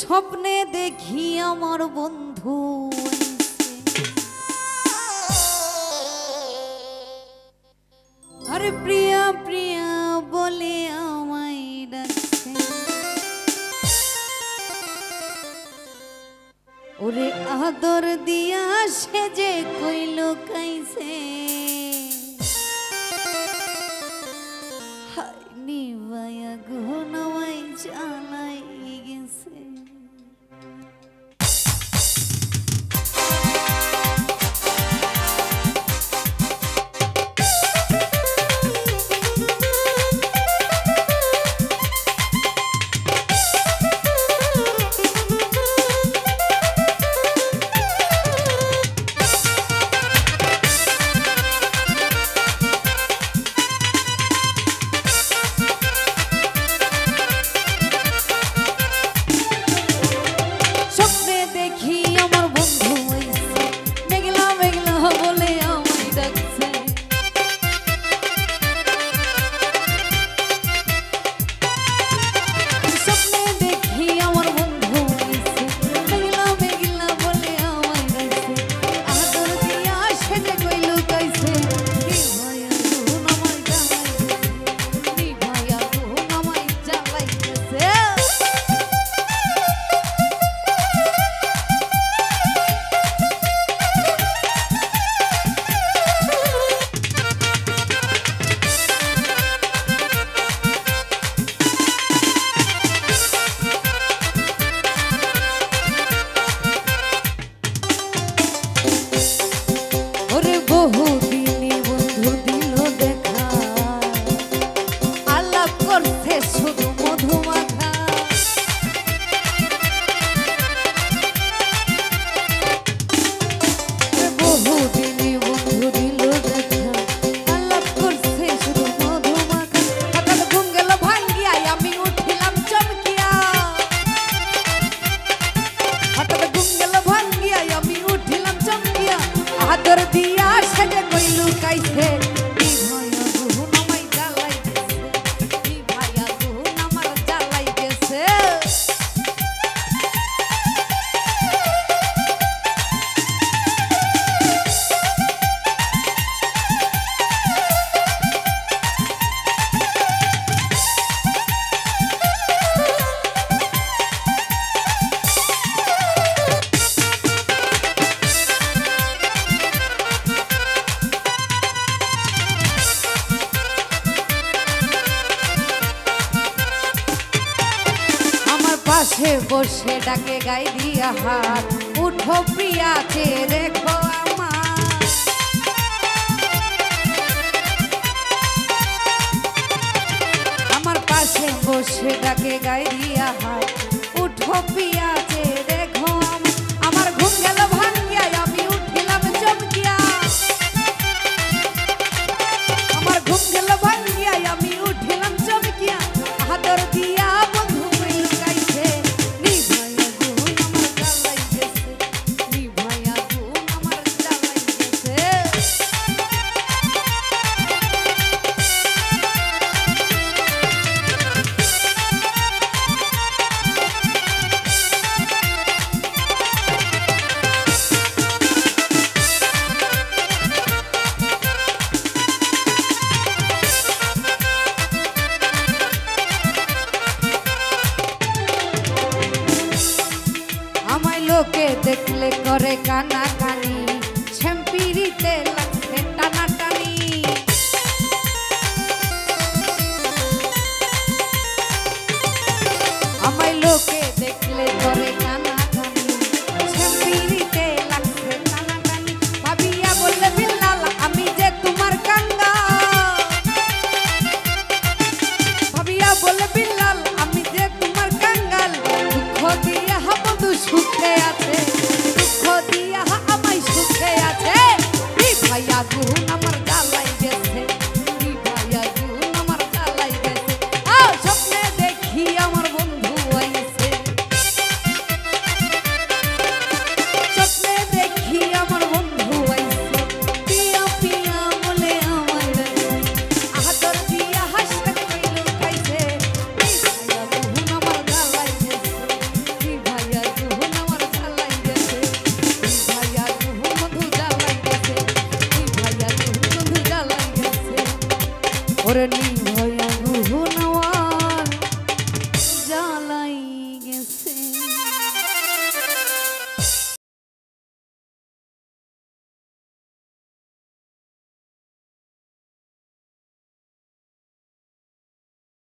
স্বপ্নে দেখি আমার বন্ধু আরে প্রিয়া প্রিয়া বলে আমায় ডাকছে ওরে আদর দিয়া সে যে কইল কাইছে হাই নিবায়া ঘনামাই চালাই গেছে পাশে বসে ডাকে গাই দিয়া হাত উঠো প্রিয়াকে দেখো আমার পাশে বসে ডাকে গাই দিয়া হাত উঠো প্রিয়াকে দেখো আমার ঘুম গেল ভাঙ্গিয়া আমি উঠিলাম চমকিয়া আমার ঘুম গেল ভাঙ্গিয়া আমি উঠিলাম চমকিয়া আদর দিয়া লোকে দেখলে করে কানা কানি ছেম্পিরিতে লাগছে টানা টানি আমায় লোকে দেখলে করে কানা কানি ছেম্পিরিতে লাগছে টানা টানি ভাবিয়া বললে বিল্লাল আমি যে তোমার কাঙ্গা ভাবিয়া বললে বিল্লাল আমি যে তোমার কাঙ্গাল দুঃখ দিয়া সুখে আছে দুঃখ দিয়া আমায় সুখে আছে ভাই ওরে